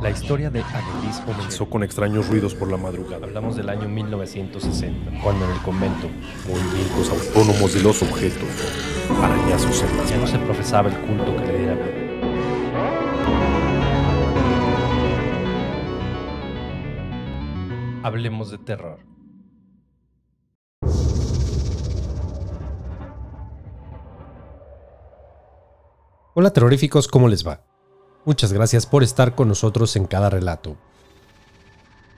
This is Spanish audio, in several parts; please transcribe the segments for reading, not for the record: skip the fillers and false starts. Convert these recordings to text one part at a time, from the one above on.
La historia de Anneliese Comenzó con extraños ruidos por la madrugada. Hablamos del año 1960, cuando en el convento Movimientos autónomos de los objetos. Arañazos en las ya no manos. se profesaba el culto que le diera vida. Hablemos de terror. Hola terroríficos, ¿cómo les va? Muchas gracias por estar con nosotros en cada relato.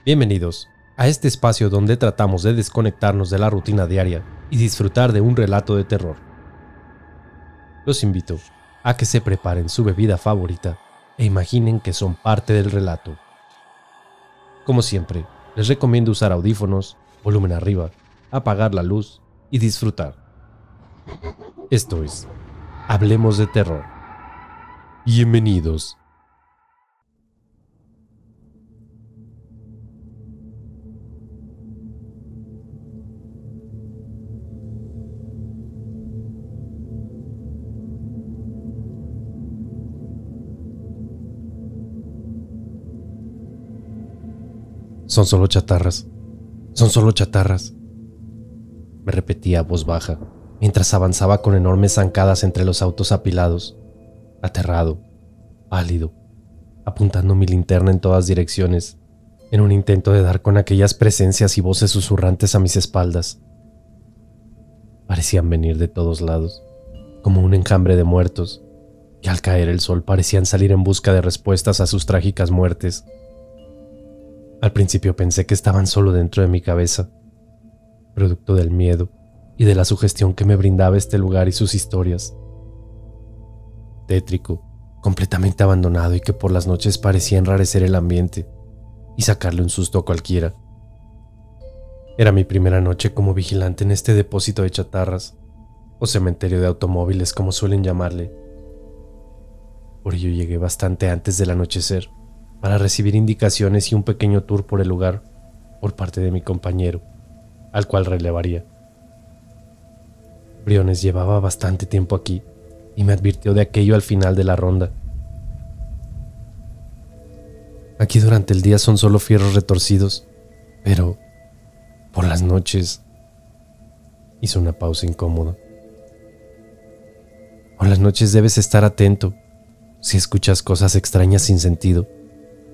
Bienvenidos a este espacio donde tratamos de desconectarnos de la rutina diaria y disfrutar de un relato de terror. Los invito a que se preparen su bebida favorita e imaginen que son parte del relato. Como siempre, les recomiendo usar audífonos, volumen arriba, apagar la luz y disfrutar. Esto es Hablemos de Terror. Bienvenidos. Son solo chatarras. Son solo chatarras. Me repetía a voz baja, mientras avanzaba con enormes zancadas entre los autos apilados, aterrado, pálido, apuntando mi linterna en todas direcciones, en un intento de dar con aquellas presencias y voces susurrantes a mis espaldas. Parecían venir de todos lados, como un enjambre de muertos, que al caer el sol parecían salir en busca de respuestas a sus trágicas muertes. Al principio pensé que estaban solo dentro de mi cabeza, producto del miedo y de la sugestión que me brindaba este lugar y sus historias. Tétrico, completamente abandonado y que por las noches parecía enrarecer el ambiente y sacarle un susto a cualquiera. Era mi primera noche como vigilante en este depósito de chatarras, o cementerio de automóviles como suelen llamarle. Por ello llegué bastante antes del anochecer, para recibir indicaciones y un pequeño tour por el lugar por parte de mi compañero, al cual relevaría. Briones llevaba bastante tiempo aquí y me advirtió de aquello al final de la ronda. Aquí durante el día son solo fierros retorcidos, pero por las noches... Hizo una pausa incómoda. Por las noches debes estar atento si escuchas cosas extrañas sin sentido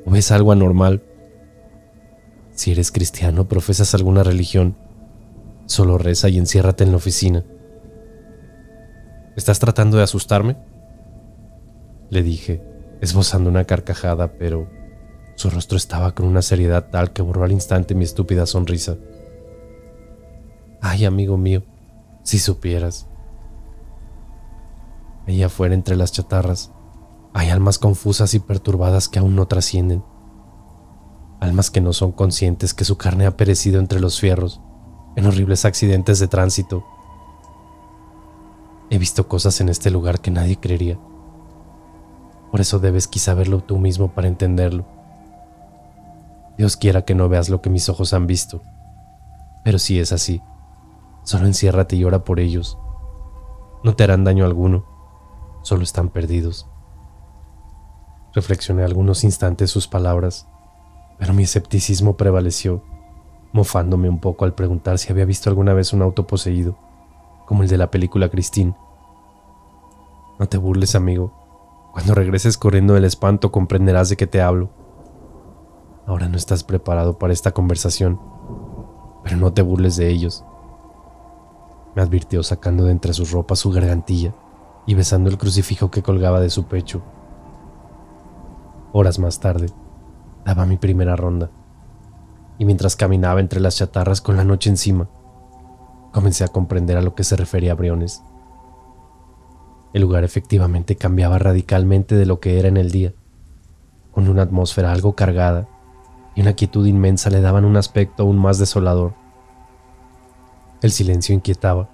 o ves algo anormal. Si eres cristiano o profesas alguna religión, solo reza y enciérrate en la oficina. ¿Estás tratando de asustarme?, le dije, esbozando una carcajada, pero su rostro estaba con una seriedad tal que borró al instante mi estúpida sonrisa. Ay, amigo mío, si supieras. Allá afuera entre las chatarras hay almas confusas y perturbadas que aún no trascienden. Almas que no son conscientes que su carne ha perecido entre los fierros, en horribles accidentes de tránsito. He visto cosas en este lugar que nadie creería. Por eso debes quizá verlo tú mismo para entenderlo. Dios quiera que no veas lo que mis ojos han visto. Pero si es así, solo enciérrate y ora por ellos. No te harán daño alguno, solo están perdidos. Reflexioné algunos instantes sus palabras, pero mi escepticismo prevaleció, mofándome un poco al preguntar si había visto alguna vez un auto poseído, como el de la película Christine. No te burles, amigo. Cuando regreses corriendo del espanto comprenderás de qué te hablo. Ahora no estás preparado para esta conversación, pero no te burles de ellos, me advirtió sacando de entre sus ropas su gargantilla y besando el crucifijo que colgaba de su pecho. Horas más tarde, daba mi primera ronda, y mientras caminaba entre las chatarras con la noche encima, comencé a comprender a lo que se refería Briones. El lugar efectivamente cambiaba radicalmente de lo que era en el día, con una atmósfera algo cargada y una quietud inmensa le daban un aspecto aún más desolador. El silencio inquietaba,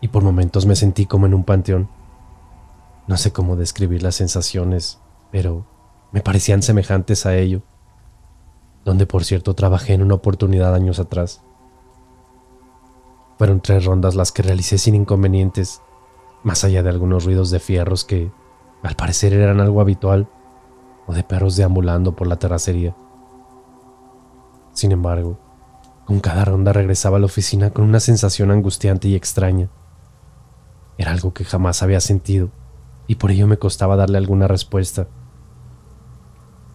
y por momentos me sentí como en un panteón. No sé cómo describir las sensaciones, pero me parecían semejantes a ello, donde por cierto trabajé en una oportunidad años atrás. Fueron 3 rondas las que realicé sin inconvenientes, más allá de algunos ruidos de fierros que, al parecer, eran algo habitual, o de perros deambulando por la terracería. Sin embargo, con cada ronda regresaba a la oficina con una sensación angustiante y extraña. Era algo que jamás había sentido y por ello me costaba darle alguna respuesta.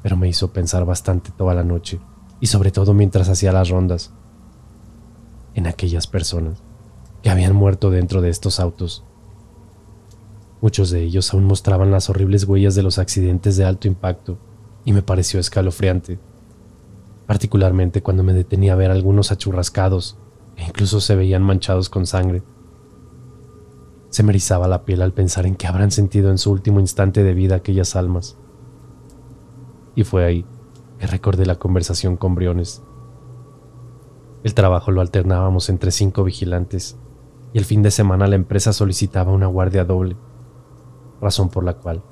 Pero me hizo pensar bastante toda la noche y sobre todo mientras hacía las rondas, en aquellas personas que habían muerto dentro de estos autos. Muchos de ellos aún mostraban las horribles huellas de los accidentes de alto impacto y me pareció escalofriante, particularmente cuando me detenía a ver algunos achurrascados e incluso se veían manchados con sangre. Se me erizaba la piel al pensar en qué habrán sentido en su último instante de vida aquellas almas. Y fue ahí que recordé la conversación con Briones. El trabajo lo alternábamos entre 5 vigilantes y el fin de semana la empresa solicitaba una guardia doble, razón por la cual,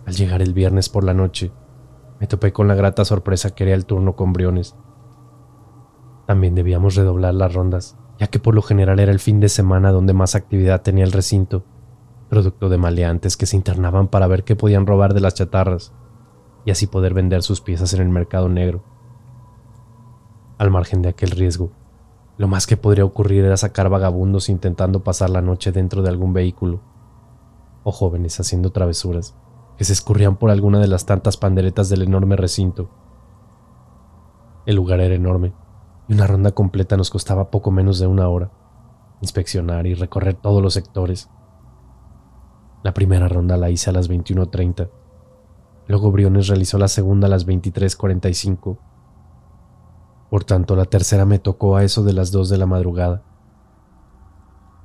al llegar el viernes por la noche, me topé con la grata sorpresa que era el turno con Briones. También debíamos redoblar las rondas, ya que por lo general era el fin de semana donde más actividad tenía el recinto, producto de maleantes que se internaban para ver qué podían robar de las chatarras y así poder vender sus piezas en el mercado negro. Al margen de aquel riesgo, lo más que podría ocurrir era sacar vagabundos intentando pasar la noche dentro de algún vehículo, o jóvenes haciendo travesuras que se escurrían por alguna de las tantas panderetas del enorme recinto. El lugar era enorme y una ronda completa nos costaba poco menos de 1 hora, inspeccionar y recorrer todos los sectores. La primera ronda la hice a las 21:30. Luego Briones realizó la segunda a las 23:45. Por tanto, la tercera me tocó a eso de las 2 de la madrugada.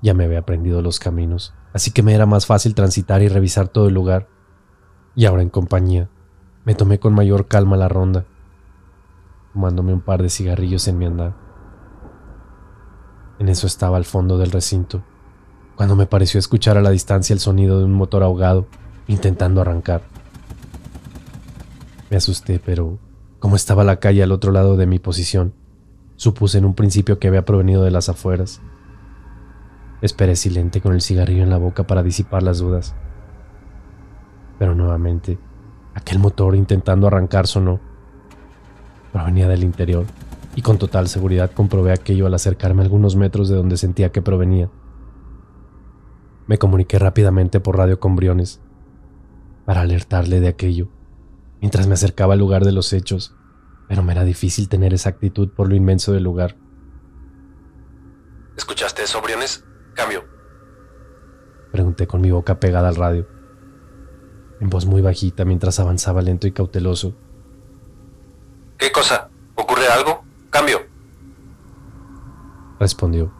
Ya me había aprendido los caminos, así que me era más fácil transitar y revisar todo el lugar. Y ahora en compañía, me tomé con mayor calma la ronda, fumándome un par de cigarrillos en mi andar. En eso estaba al fondo del recinto, cuando me pareció escuchar a la distancia el sonido de un motor ahogado, intentando arrancar. Me asusté, pero como estaba la calle al otro lado de mi posición, supuse en un principio que había provenido de las afueras. Esperé silente con el cigarrillo en la boca para disipar las dudas. Pero nuevamente, aquel motor intentando arrancar sonó. Provenía del interior, y con total seguridad comprobé aquello al acercarme algunos metros de donde sentía que provenía. Me comuniqué rápidamente por radio con Briones, para alertarle de aquello, mientras me acercaba al lugar de los hechos, pero me era difícil tener exactitud por lo inmenso del lugar. ¿Escuchaste eso, Briones? Cambio. Pregunté con mi boca pegada al radio, en voz muy bajita mientras avanzaba lento y cauteloso. ¿Qué cosa? ¿Ocurre algo? Cambio. Respondió,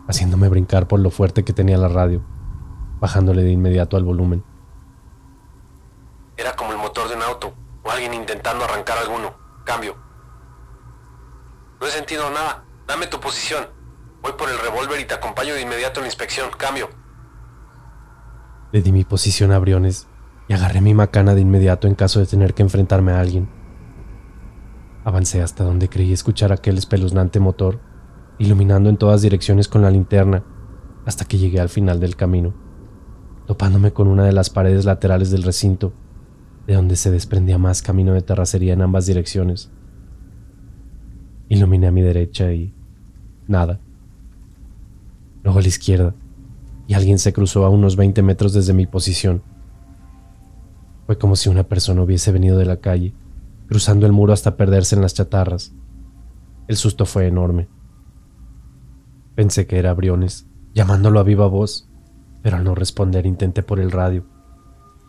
haciéndome brincar por lo fuerte que tenía la radio, bajándole de inmediato al volumen. Era como el motor de un auto, o alguien intentando arrancar alguno. Cambio. No he sentido nada. Dame tu posición. Voy por el revólver y te acompaño de inmediato en la inspección. Cambio. Le di mi posición a Briones y agarré mi macana de inmediato en caso de tener que enfrentarme a alguien. Avancé hasta donde creí escuchar aquel espeluznante motor, iluminando en todas direcciones con la linterna, hasta que llegué al final del camino, topándome con una de las paredes laterales del recinto, de donde se desprendía más camino de terracería en ambas direcciones. Iluminé a mi derecha y nada. Luego a la izquierda, y alguien se cruzó a unos 20 metros desde mi posición. Fue como si una persona hubiese venido de la calle, cruzando el muro hasta perderse en las chatarras. El susto fue enorme. Pensé que era Briones, llamándolo a viva voz, pero al no responder intenté por el radio,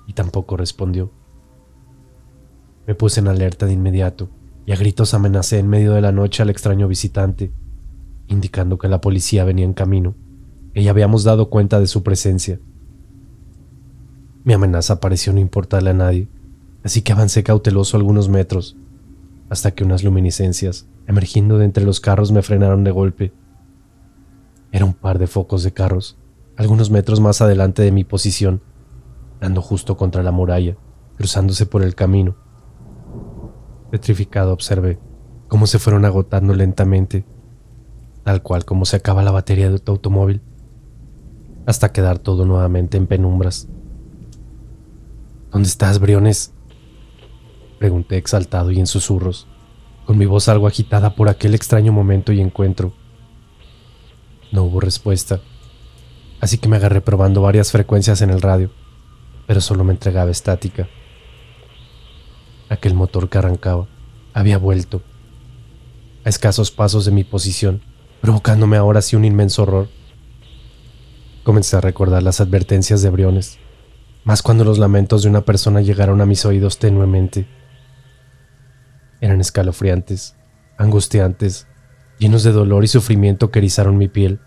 y tampoco respondió. Me puse en alerta de inmediato, y a gritos amenacé en medio de la noche al extraño visitante, indicando que la policía venía en camino, que ya habíamos dado cuenta de su presencia. Mi amenaza pareció no importarle a nadie, así que avancé cauteloso algunos metros, hasta que unas luminiscencias, emergiendo de entre los carros, me frenaron de golpe. Era un par de focos de carros, algunos metros más adelante de mi posición, dando justo contra la muralla, cruzándose por el camino. Petrificado observé cómo se fueron agotando lentamente, tal cual como se acaba la batería de tu automóvil, hasta quedar todo nuevamente en penumbras. ¿Dónde estás, Briones? Pregunté exaltado y en susurros, con mi voz algo agitada por aquel extraño momento y encuentro. No hubo respuesta, así que me agarré probando varias frecuencias en el radio, pero solo me entregaba estática. Aquel motor que arrancaba había vuelto, a escasos pasos de mi posición, provocándome ahora sí un inmenso horror. Comencé a recordar las advertencias de Briones, más cuando los lamentos de una persona llegaron a mis oídos tenuemente. Eran escalofriantes, angustiantes, llenos de dolor y sufrimiento que erizaron mi piel.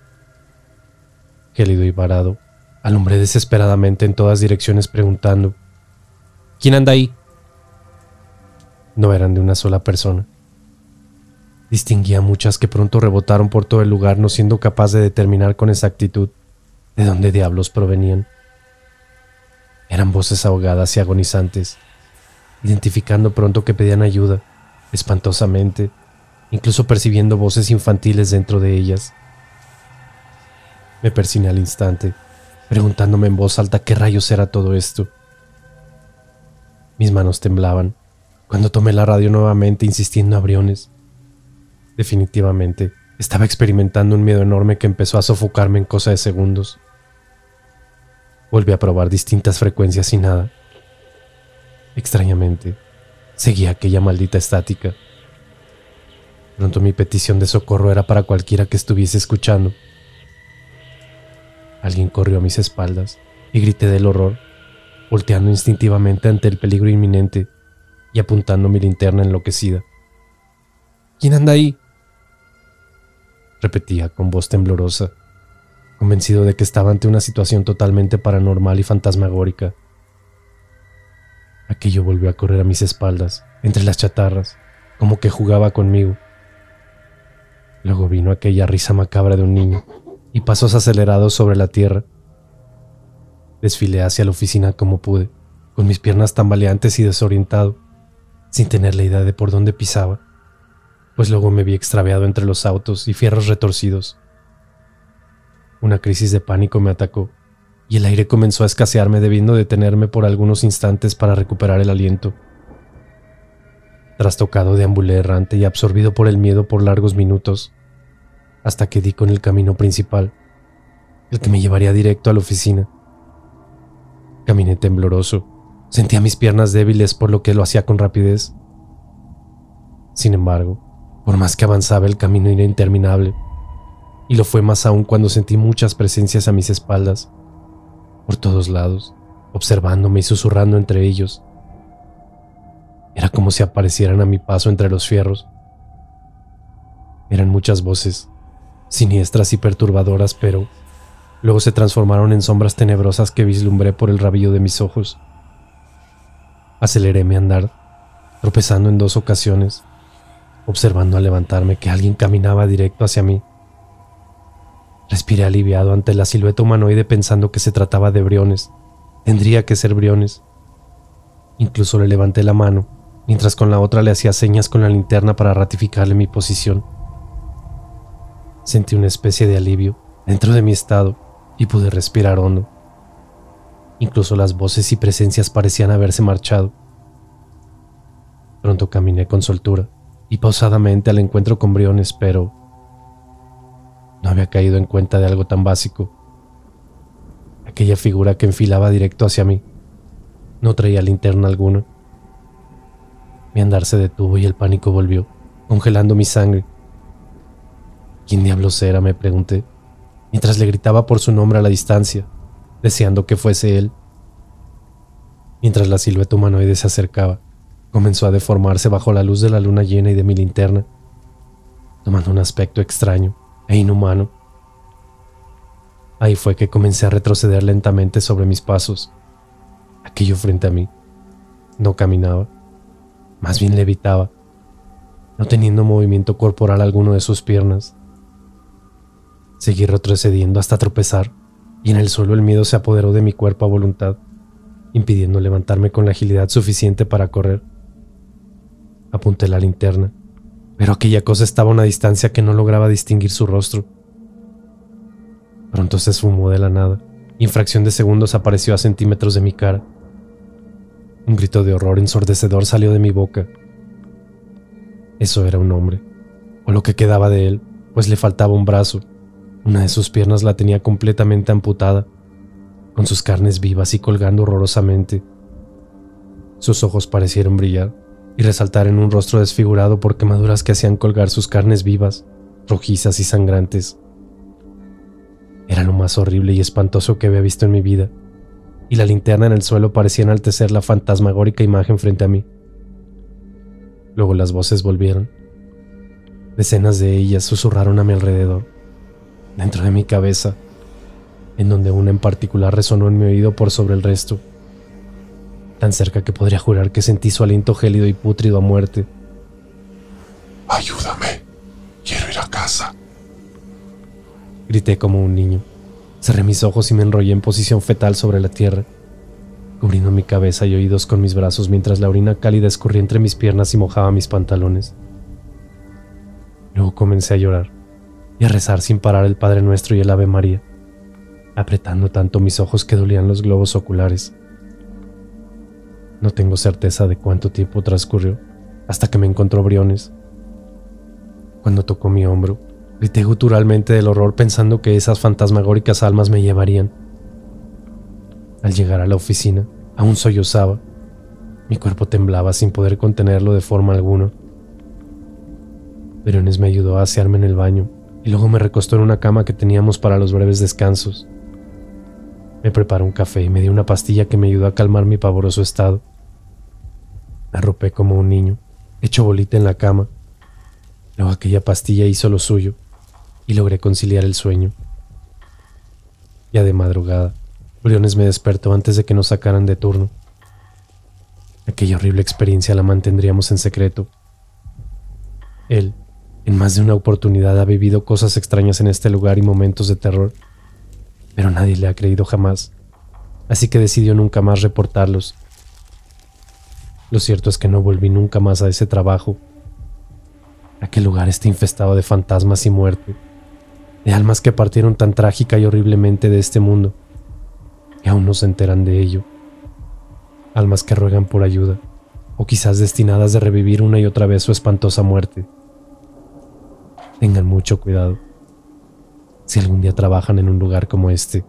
Gélido y varado, alumbré desesperadamente en todas direcciones preguntando: ¿quién anda ahí? No eran de una sola persona. Distinguía muchas que pronto rebotaron por todo el lugar, no siendo capaz de determinar con exactitud de dónde diablos provenían. Eran voces ahogadas y agonizantes, identificando pronto que pedían ayuda, espantosamente, incluso percibiendo voces infantiles dentro de ellas. Me persigné al instante, preguntándome en voz alta qué rayos era todo esto. Mis manos temblaban cuando tomé la radio nuevamente, insistiendo a Briones. Definitivamente, estaba experimentando un miedo enorme que empezó a sofocarme en cosa de segundos. Volví a probar distintas frecuencias y nada. Extrañamente, seguía aquella maldita estática. Pronto mi petición de socorro era para cualquiera que estuviese escuchando. Alguien corrió a mis espaldas y grité del horror, volteando instintivamente ante el peligro inminente y apuntando mi linterna enloquecida. ¿Quién anda ahí?, repetía con voz temblorosa, convencido de que estaba ante una situación totalmente paranormal y fantasmagórica. Aquello volvió a correr a mis espaldas, entre las chatarras, como que jugaba conmigo. Luego vino aquella risa macabra de un niño y pasos acelerados sobre la tierra. Desfilé hacia la oficina como pude, con mis piernas tambaleantes y desorientado, sin tener la idea de por dónde pisaba, pues luego me vi extraviado entre los autos y fierros retorcidos. Una crisis de pánico me atacó y el aire comenzó a escasearme, debiendo detenerme por algunos instantes para recuperar el aliento. Trastocado deambulé errante y absorbido por el miedo por largos minutos, hasta que di con el camino principal, el que me llevaría directo a la oficina. Caminé tembloroso, sentía mis piernas débiles por lo que lo hacía con rapidez. Sin embargo, por más que avanzaba, el camino era interminable, y lo fue más aún cuando sentí muchas presencias a mis espaldas, por todos lados, observándome y susurrando entre ellos. Era como si aparecieran a mi paso entre los fierros. Eran muchas voces, siniestras y perturbadoras, pero luego se transformaron en sombras tenebrosas que vislumbré por el rabillo de mis ojos. Aceleré mi andar, tropezando en 2 ocasiones, observando al levantarme que alguien caminaba directo hacia mí. Respiré aliviado ante la silueta humanoide, pensando que se trataba de Briones. Tendría que ser Briones. Incluso le levanté la mano, mientras con la otra le hacía señas con la linterna para ratificarle mi posición. Sentí una especie de alivio dentro de mi estado y pude respirar hondo. Incluso las voces y presencias parecían haberse marchado. Pronto caminé con soltura y pausadamente al encuentro con Briones, pero no había caído en cuenta de algo tan básico. Aquella figura que enfilaba directo hacia mí no traía linterna alguna. Mi andar se detuvo y el pánico volvió, congelando mi sangre. ¿Quién diablos era?, me pregunté, mientras le gritaba por su nombre a la distancia, deseando que fuese él. Mientras la silueta humanoide se acercaba, comenzó a deformarse bajo la luz de la luna llena y de mi linterna, tomando un aspecto extraño e inhumano. Ahí fue que comencé a retroceder lentamente sobre mis pasos. Aquello frente a mí no caminaba, más bien levitaba, no teniendo movimiento corporal alguno de sus piernas. Seguí retrocediendo hasta tropezar, y en el suelo el miedo se apoderó de mi cuerpo a voluntad, impidiendo levantarme con la agilidad suficiente para correr. Apunté la linterna, pero aquella cosa estaba a una distancia que no lograba distinguir su rostro. Pronto se esfumó de la nada, y en fracción de segundos apareció a centímetros de mi cara. Un grito de horror ensordecedor salió de mi boca. Eso era un hombre, o lo que quedaba de él, pues le faltaba un brazo. Una de sus piernas la tenía completamente amputada, con sus carnes vivas y colgando horrorosamente. Sus ojos parecieron brillar y resaltar en un rostro desfigurado por quemaduras que hacían colgar sus carnes vivas, rojizas y sangrantes. Era lo más horrible y espantoso que había visto en mi vida, y la linterna en el suelo parecía enaltecer la fantasmagórica imagen frente a mí. Luego las voces volvieron. Decenas de ellas susurraron a mi alrededor, dentro de mi cabeza, en donde una en particular resonó en mi oído por sobre el resto, tan cerca que podría jurar que sentí su aliento gélido y pútrido a muerte. Ayúdame, quiero ir a casa. Grité como un niño. Cerré mis ojos y me enrollé en posición fetal sobre la tierra, cubriendo mi cabeza y oídos con mis brazos mientras la orina cálida escurría entre mis piernas y mojaba mis pantalones. Luego comencé a llorar y a rezar sin parar el Padre Nuestro y el Ave María, apretando tanto mis ojos que dolían los globos oculares. No tengo certeza de cuánto tiempo transcurrió hasta que me encontró Briones. Cuando tocó mi hombro, grité guturalmente del horror pensando que esas fantasmagóricas almas me llevarían. Al llegar a la oficina, aún sollozaba. Mi cuerpo temblaba sin poder contenerlo de forma alguna. Briones me ayudó a asearme en el baño y luego me recostó en una cama que teníamos para los breves descansos. Me preparó un café y me dio una pastilla que me ayudó a calmar mi pavoroso estado. Me arropé como un niño, hecho bolita en la cama. Luego aquella pastilla hizo lo suyo y logré conciliar el sueño. Ya de madrugada, Briones me despertó antes de que nos sacaran de turno. Aquella horrible experiencia la mantendríamos en secreto. Él, en más de una oportunidad, ha vivido cosas extrañas en este lugar y momentos de terror, pero nadie le ha creído jamás, así que decidió nunca más reportarlos. Lo cierto es que no volví nunca más a ese trabajo. Aquel lugar está infestado de fantasmas y muerte, de almas que partieron tan trágica y horriblemente de este mundo, que aún no se enteran de ello. Almas que ruegan por ayuda, o quizás destinadas de revivir una y otra vez su espantosa muerte. Tengan mucho cuidado. Si algún día trabajan en un lugar como este,